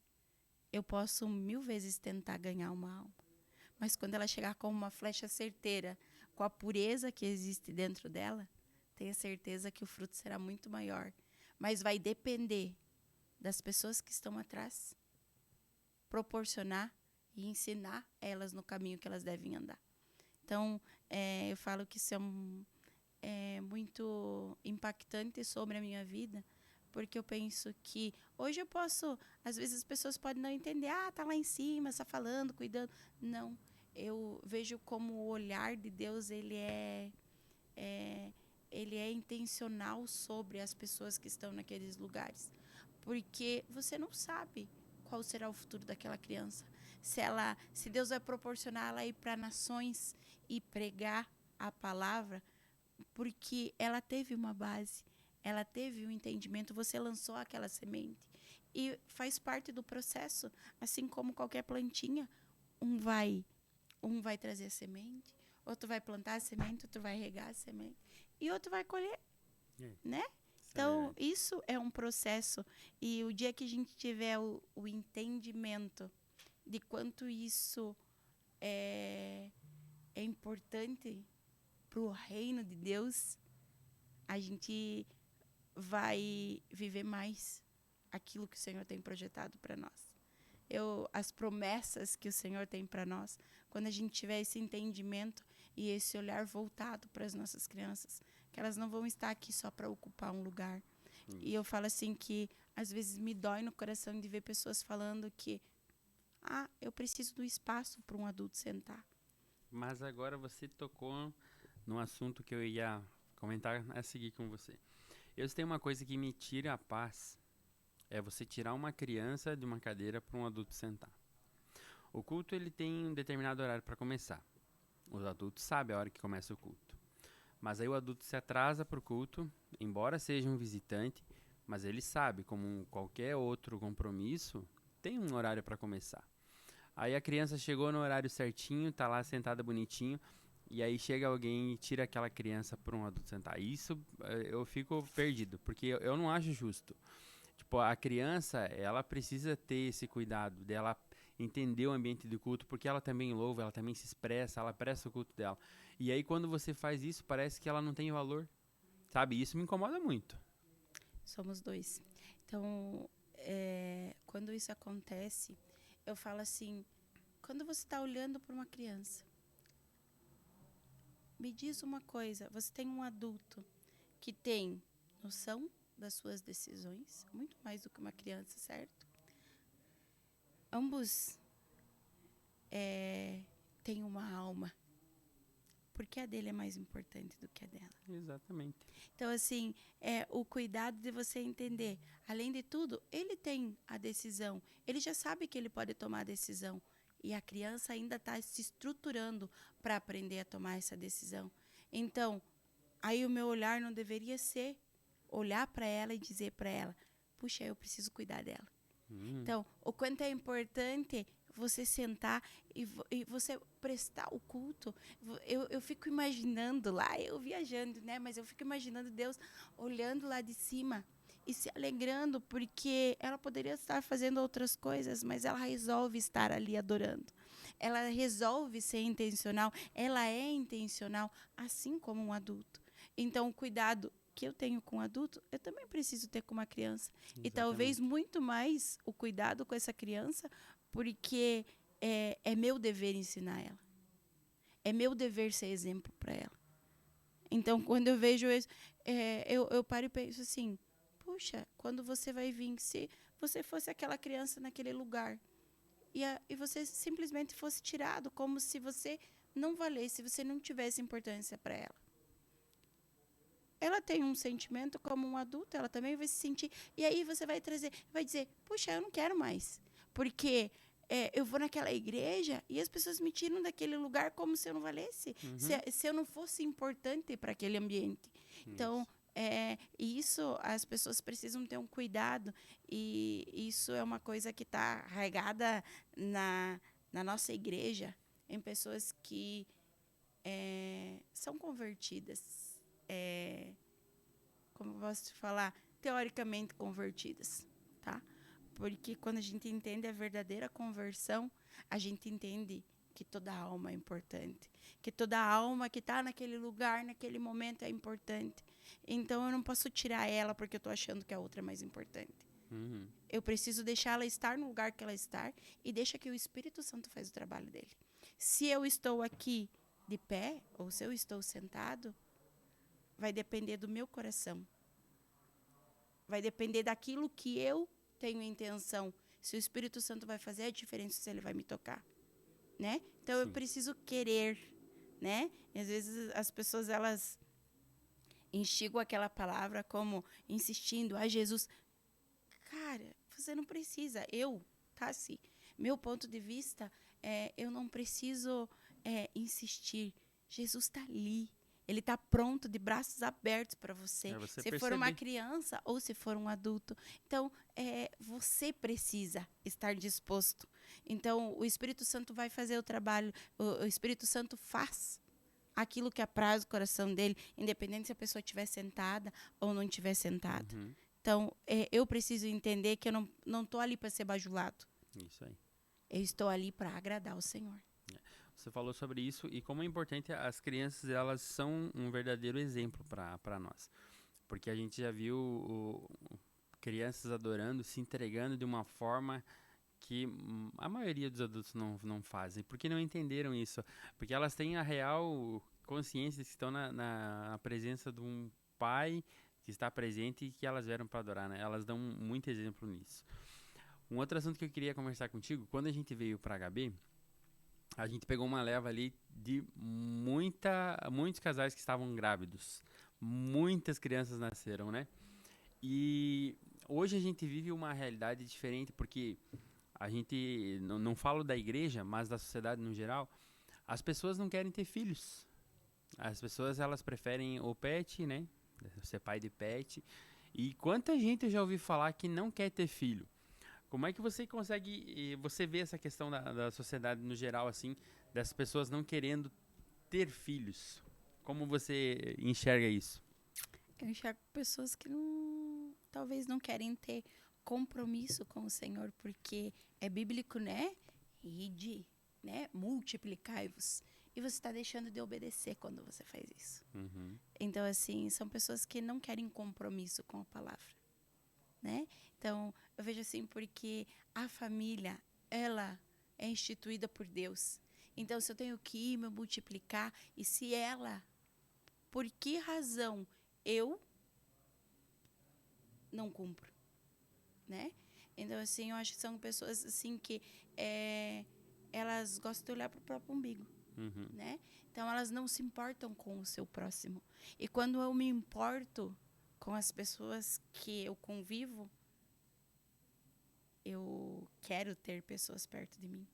eu posso 1000 vezes tentar ganhar uma alma. Mas quando ela chegar com uma flecha certeira, com a pureza que existe dentro dela, tenha certeza que o fruto será muito maior. Mas vai depender das pessoas que estão atrás proporcionar e ensinar elas no caminho que elas devem andar. Então, eu falo que isso é muito impactante sobre a minha vida, porque eu penso que hoje eu posso, às vezes as pessoas podem não entender, tá lá em cima, está falando, cuidando. Não, eu vejo como o olhar de Deus, ele é intencional sobre as pessoas que estão naqueles lugares, porque você não sabe qual será o futuro daquela criança. Se Deus vai proporcionar ela ir para nações e pregar a palavra, porque ela teve uma base, ela teve um entendimento, você lançou aquela semente. E faz parte do processo, assim como qualquer plantinha, um vai trazer a semente, outro vai plantar a semente, outro vai regar a semente, e outro vai colher, né? Então, isso é um processo. E o dia que a gente tiver o entendimento de quanto isso é importante para o reino de Deus, a gente vai viver mais aquilo que o Senhor tem projetado para nós. As promessas que o Senhor tem para nós, quando a gente tiver esse entendimento e esse olhar voltado para as nossas crianças, que elas não vão estar aqui só para ocupar um lugar. E eu falo assim que às vezes me dói no coração de ver pessoas falando que eu preciso do espaço para um adulto sentar. Mas agora você tocou num assunto que eu ia comentar a seguir com você. Eu tenho uma coisa que me tira a paz, é você tirar uma criança de uma cadeira para um adulto sentar. O culto ele tem um determinado horário para começar. Os adultos sabem a hora que começa o culto. Mas aí o adulto se atrasa para o culto, embora seja um visitante, mas ele sabe, como qualquer outro compromisso, tem um horário para começar. Aí a criança chegou no horário certinho, tá lá sentada bonitinho, e aí chega alguém e tira aquela criança para um adulto sentar. Isso eu fico perdido, porque eu não acho justo. Tipo, a criança, ela precisa ter esse cuidado dela entender o ambiente do culto, porque ela também louva, ela também se expressa, ela presta o culto dela. E aí quando você faz isso, parece que ela não tem valor, sabe? Isso me incomoda muito. Somos dois. Então, quando isso acontece, eu falo assim, quando você está olhando para uma criança, me diz uma coisa, você tem um adulto que tem noção das suas decisões, muito mais do que uma criança, certo? ambos têm uma alma. Porque a dele é mais importante do que a dela. Exatamente. Então, assim, o cuidado de você entender. Além de tudo, ele tem a decisão. Ele já sabe que ele pode tomar a decisão. E a criança ainda está se estruturando para aprender a tomar essa decisão. Então, aí o meu olhar não deveria ser olhar para ela e dizer para ela, puxa, eu preciso cuidar dela. Então, o quanto é importante você sentar e você prestar o culto. Eu fico imaginando lá, eu viajando, né? Mas eu fico imaginando Deus olhando lá de cima e se alegrando, porque ela poderia estar fazendo outras coisas, mas ela resolve estar ali adorando. Ela resolve ser intencional, ela é intencional, assim como um adulto. Então, o cuidado que eu tenho com um adulto, eu também preciso ter com uma criança. Exatamente. E talvez muito mais o cuidado com essa criança, porque é meu dever ensinar ela. É meu dever ser exemplo para ela. Então, quando eu vejo isso, eu paro e penso assim, puxa, quando você vai vir, se você fosse aquela criança naquele lugar, e você simplesmente fosse tirado, como se você não valesse, se você não tivesse importância para ela. Ela tem um sentimento como um adulto, ela também vai se sentir. E aí você vai dizer, puxa, eu não quero mais. Porque eu vou naquela igreja e as pessoas me tiram daquele lugar como se eu não valesse. Se eu não fosse importante para aquele ambiente. Então, isso as pessoas precisam ter um cuidado. E isso é uma coisa que está arraigada na nossa igreja, em pessoas que são convertidas. Como eu posso te falar, teoricamente convertidas, tá? Porque quando a gente entende a verdadeira conversão, a gente entende que toda alma é importante, que toda alma que está naquele lugar, naquele momento é importante. Então eu não posso tirar ela porque eu estou achando que a outra é mais importante. Eu preciso deixar ela estar no lugar que ela está e deixa que o Espírito Santo faz o trabalho dele. Se eu estou aqui de pé ou se eu estou sentado, vai depender do meu coração. Vai depender daquilo que eu tenho intenção. Se o Espírito Santo vai fazer a diferença, se ele vai me tocar, né? Então, eu preciso querer, né? E às vezes as pessoas, elas instigam aquela palavra como insistindo, Jesus. Cara, você não precisa. Tassi, meu ponto de vista, eu não preciso insistir. Jesus está ali. Ele está pronto, de braços abertos para você. Se for uma criança ou se for um adulto. Então, você precisa estar disposto. Então, o Espírito Santo vai fazer o trabalho. O Espírito Santo faz aquilo que apraz o coração dele, independente se a pessoa estiver sentada ou não estiver sentada. Então, eu preciso entender que eu não estou ali para ser bajulado. Isso aí. Eu estou ali para agradar o Senhor. Você falou sobre isso e como é importante as crianças, elas são um verdadeiro exemplo para nós. Porque a gente já viu crianças adorando, se entregando de uma forma que a maioria dos adultos não fazem. Porque não entenderam isso. Porque elas têm a real consciência de que estão na presença de um pai que está presente e que elas vieram para adorar, né? Elas dão muito exemplo nisso. Um outro assunto que eu queria conversar contigo, quando a gente veio para HB, a gente pegou uma leva ali de muitos casais que estavam grávidos. Muitas crianças nasceram, né? E hoje a gente vive uma realidade diferente, porque a gente, não falo da igreja, mas da sociedade no geral, as pessoas não querem ter filhos. As pessoas, elas preferem o pet, né? Ser pai de pet. E quanta gente eu já ouvi falar que não quer ter filho. Como é que você consegue, você vê essa questão da sociedade no geral, assim, das pessoas não querendo ter filhos? Como você enxerga isso? Eu enxergo pessoas que talvez não querem ter compromisso com o Senhor, porque é bíblico, né? Ide, né? Multiplicai-vos. E você está deixando de obedecer quando você faz isso. Então, assim, são pessoas que não querem compromisso com a palavra, né? Então, eu vejo assim, porque a família, ela é instituída por Deus. Então, se eu tenho que ir me multiplicar, e se ela, por que razão eu não cumpro, né? Então, assim, eu acho que são pessoas, assim, que elas gostam de olhar para o próprio umbigo, Uhum. né? Então, elas não se importam com o seu próximo. E quando eu me importo com as pessoas que eu convivo, eu quero ter pessoas perto de mim.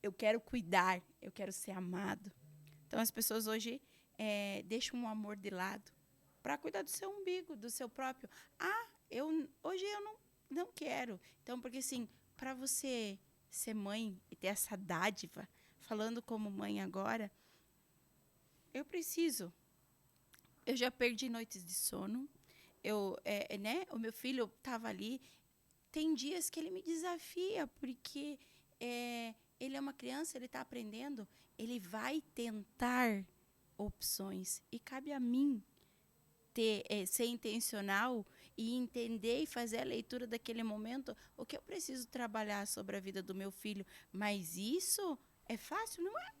Eu quero cuidar, eu quero ser amado. Então, as pessoas hoje deixam o amor de lado para cuidar do seu umbigo, do seu próprio. Hoje eu não quero. Então, porque assim, para você ser mãe e ter essa dádiva, falando como mãe agora, eu preciso. Eu já perdi noites de sono. Né? O meu filho estava ali. Tem dias que ele me desafia, porque ele é uma criança, ele está aprendendo, ele vai tentar opções. E cabe a mim ser intencional e entender e fazer a leitura daquele momento, o que eu preciso trabalhar sobre a vida do meu filho. Mas isso é fácil? Não é.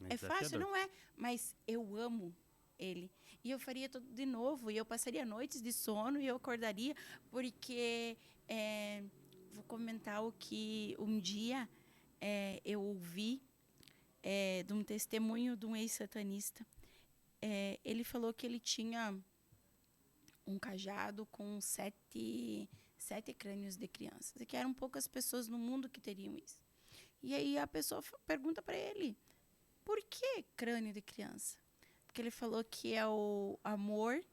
É fácil? Não é. Mas eu amo ele. E eu faria tudo de novo. E eu passaria noites de sono e eu acordaria, porque vou comentar o que um dia eu ouvi de um testemunho de um ex-satanista. Ele falou que ele tinha um cajado com sete crânios de crianças. E que eram poucas pessoas no mundo que teriam isso. E aí a pessoa pergunta para ele, por que crânio de criança? Porque ele falou que é o amor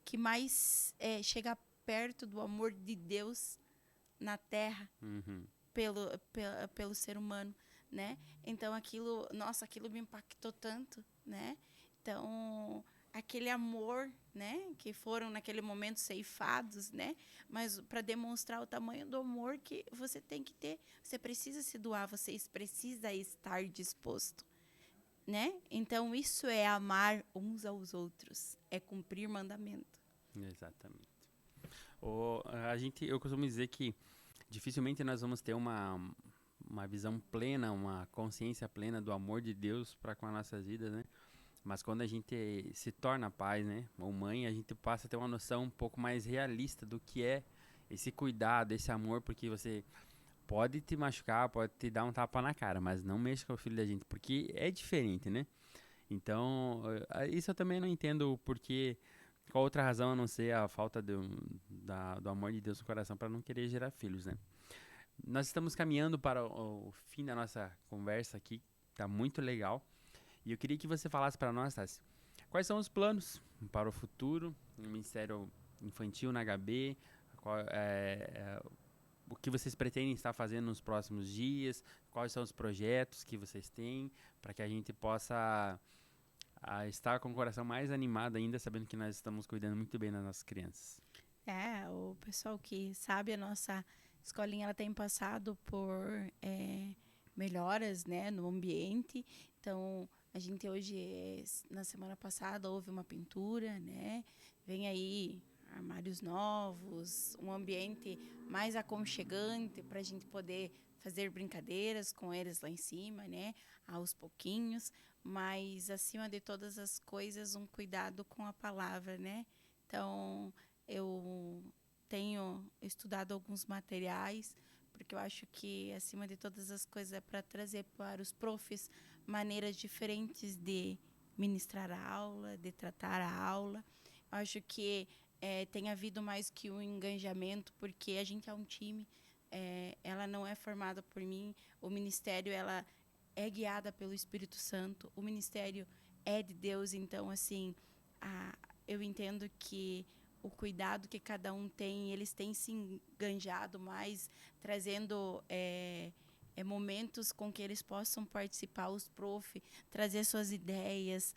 que mais chega perto do amor de Deus na Terra, Uhum. pelo ser humano, né? Então aquilo me impactou tanto, né? Então aquele amor, né, que foram naquele momento ceifados, né? Mas para demonstrar o tamanho do amor que você tem que ter, você precisa se doar, você precisa estar disposto, né? Então isso é amar uns aos outros, é cumprir mandamento. Exatamente. Eu costumo dizer que dificilmente nós vamos ter uma visão plena, uma consciência plena do amor de Deus para com as nossas vidas, né? Mas quando a gente se torna pai, né, ou mãe, a gente passa a ter uma noção um pouco mais realista do que é esse cuidado, esse amor, porque você pode te machucar, pode te dar um tapa na cara, mas não mexa com o filho da gente, porque é diferente, né? Então, isso eu também não entendo o porquê, qual outra razão a não ser a falta do amor de Deus no coração para não querer gerar filhos, né? Nós estamos caminhando para o fim da nossa conversa aqui, tá muito legal. E eu queria que você falasse para nós, Tassi, quais são os planos para o futuro no Ministério Infantil na HB, o que vocês pretendem estar fazendo nos próximos dias, quais são os projetos que vocês têm, para que a gente possa estar com o coração mais animado ainda, sabendo que nós estamos cuidando muito bem das nossas crianças. O pessoal que sabe, a nossa escolinha ela tem passado por melhoras, né, no ambiente. Então, a gente hoje, na semana passada, houve uma pintura, né? Vem aí armários novos, um ambiente mais aconchegante para a gente poder fazer brincadeiras com eles lá em cima, né? Aos pouquinhos, mas acima de todas as coisas, um cuidado com a palavra, né? Então, eu tenho estudado alguns materiais, porque eu acho que, acima de todas as coisas, é para trazer para os profs maneiras diferentes de ministrar a aula, de tratar a aula. Eu acho que tem havido mais que um engajamento, porque a gente é um time, ela não é formada por mim, o ministério ela é guiada pelo Espírito Santo, o ministério é de Deus, então, assim, eu entendo que o cuidado que cada um tem, eles têm se enganjado mais, trazendo momentos com que eles possam participar, os prof, trazer suas ideias,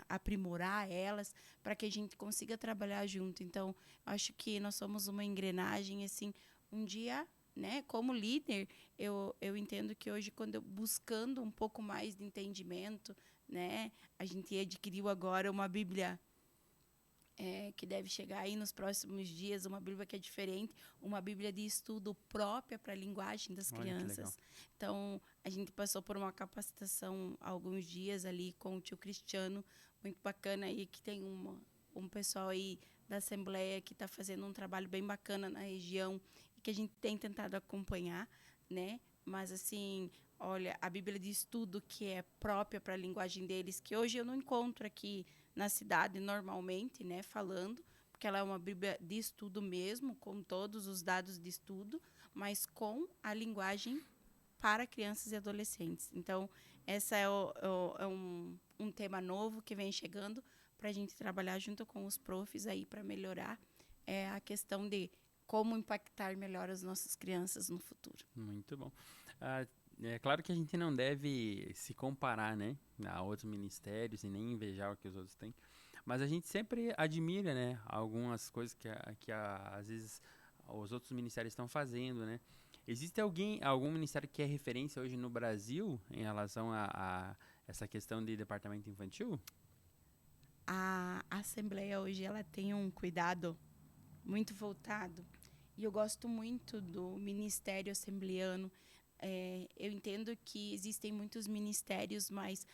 aprimorar elas, para que a gente consiga trabalhar junto. Então, acho que nós somos uma engrenagem, assim, um dia, né, como líder, eu entendo que hoje, quando buscando um pouco mais de entendimento, né, a gente adquiriu agora uma Bíblia que deve chegar aí nos próximos dias, uma Bíblia que é diferente, uma Bíblia de estudo própria para a linguagem das crianças. Então, a gente passou por uma capacitação há alguns dias ali com o tio Cristiano, muito bacana aí, que tem um pessoal aí da Assembleia, que está fazendo um trabalho bem bacana na região e que a gente tem tentado acompanhar, né? Mas, assim, olha, a Bíblia de Estudo, que é própria para a linguagem deles, que hoje eu não encontro aqui na cidade normalmente, né, falando, porque ela é uma Bíblia de estudo mesmo, com todos os dados de estudo, mas com a linguagem para crianças e adolescentes. Então, essa é um tema novo que vem chegando para a gente trabalhar junto com os profs aí para melhorar a questão de como impactar melhor as nossas crianças no futuro. Muito bom. É claro que a gente não deve se comparar, né, a outros ministérios e nem invejar o que os outros têm, mas a gente sempre admira, né, algumas coisas às vezes os outros ministérios estão fazendo, né? Existe algum ministério que é referência hoje no Brasil em relação a essa questão de departamento infantil? A Assembleia hoje ela tem um cuidado muito voltado e eu gosto muito do ministério assembleano. Eu entendo que existem muitos ministérios, mas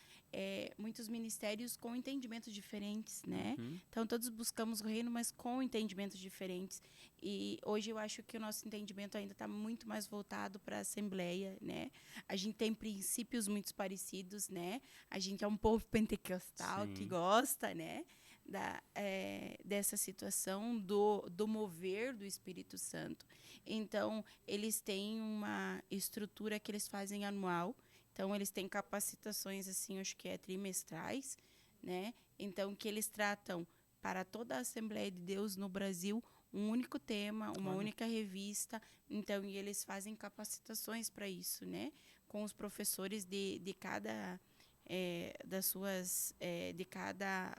muitos ministérios com entendimentos diferentes, né? Uhum. Então, todos buscamos o reino, mas com entendimentos diferentes. E hoje eu acho que o nosso entendimento ainda está muito mais voltado para a Assembleia, né? A gente tem princípios muito parecidos, né? A gente é um povo pentecostal que Sim. gosta, né? Dessa situação do mover do Espírito Santo. Então, eles têm uma estrutura que eles fazem anual. Então, eles têm capacitações, assim, acho que trimestrais, né? Então, que eles tratam para toda a Assembleia de Deus no Brasil um único tema, uma única revista. Então, e eles fazem capacitações para isso, né? Com os professores de cada das suas de cada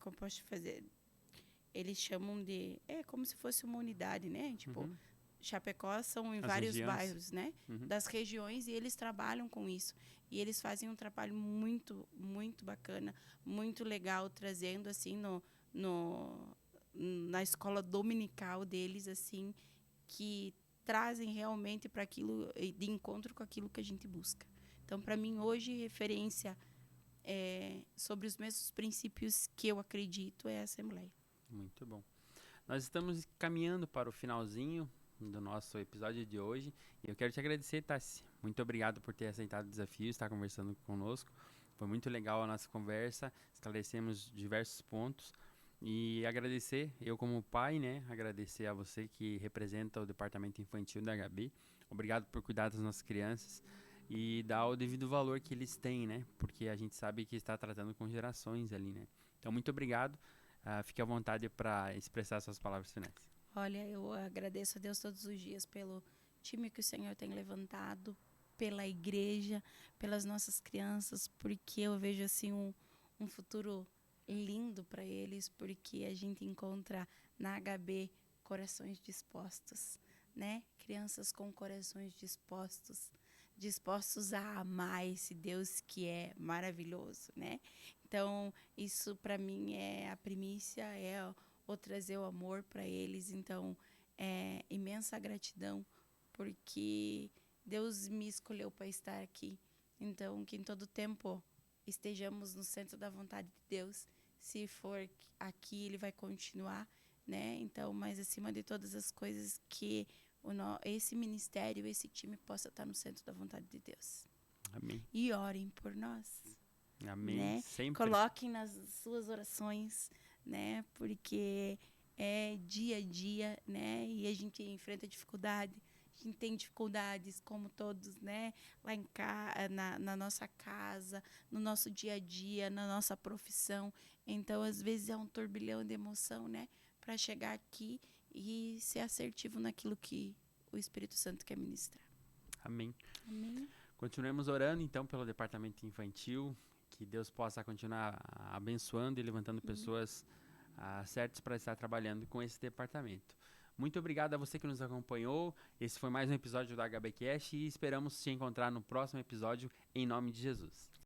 como posso fazer? Eles chamam de como se fosse uma unidade, né? Tipo, Uhum. Chapecó são em As vários regiões. bairros, né? Uhum. Das regiões, e eles trabalham com isso. E eles fazem um trabalho muito, muito bacana, muito legal, trazendo assim na escola dominical deles, assim, que trazem realmente para aquilo, de encontro com aquilo que a gente busca. Então, para mim, hoje, referência sobre os mesmos princípios que eu acredito é a Assembleia. Muito bom. Nós estamos caminhando para o finalzinho do nosso episódio de hoje e eu quero te agradecer, Tassi. Muito obrigado por ter aceitado o desafio, estar conversando conosco. Foi muito legal a nossa conversa, esclarecemos diversos pontos e agradecer, eu como pai, né, agradecer a você que representa o departamento infantil da HB. Obrigado por cuidar das nossas crianças e dar o devido valor que eles têm, né, porque a gente sabe que está tratando com gerações ali, né. Então, muito obrigado. Fique à vontade para expressar suas palavras finais. Olha, eu agradeço a Deus todos os dias pelo time que o Senhor tem levantado, pela igreja, pelas nossas crianças, porque eu vejo assim um futuro lindo para eles, porque a gente encontra na HB corações dispostos, né? Crianças com corações dispostos a amar esse Deus que é maravilhoso, né? Então, isso para mim é a primícia, o trazer o amor para eles. Então, imensa gratidão, porque Deus me escolheu para estar aqui. Então, que em todo tempo estejamos no centro da vontade de Deus. Se for aqui, Ele vai continuar, né? Então, mas acima de todas as coisas, que esse ministério, esse time possa estar no centro da vontade de Deus. Amém. E orem por nós. Amém. Né? Sempre. Coloquem nas suas orações, né? Porque é dia a dia, né? E a gente enfrenta dificuldade. A gente tem dificuldades, como todos, né? Lá na nossa casa, no nosso dia a dia, na nossa profissão. Então, às vezes, é um turbilhão de emoção, né? Para chegar aqui e ser assertivo naquilo que o Espírito Santo quer ministrar. Amém. Amém. Continuemos orando, então, pelo departamento infantil. Que Deus possa continuar abençoando e levantando pessoas certas para estar trabalhando com esse departamento. Muito obrigado a você que nos acompanhou. Esse foi mais um episódio do HBcast e esperamos te encontrar no próximo episódio, em nome de Jesus.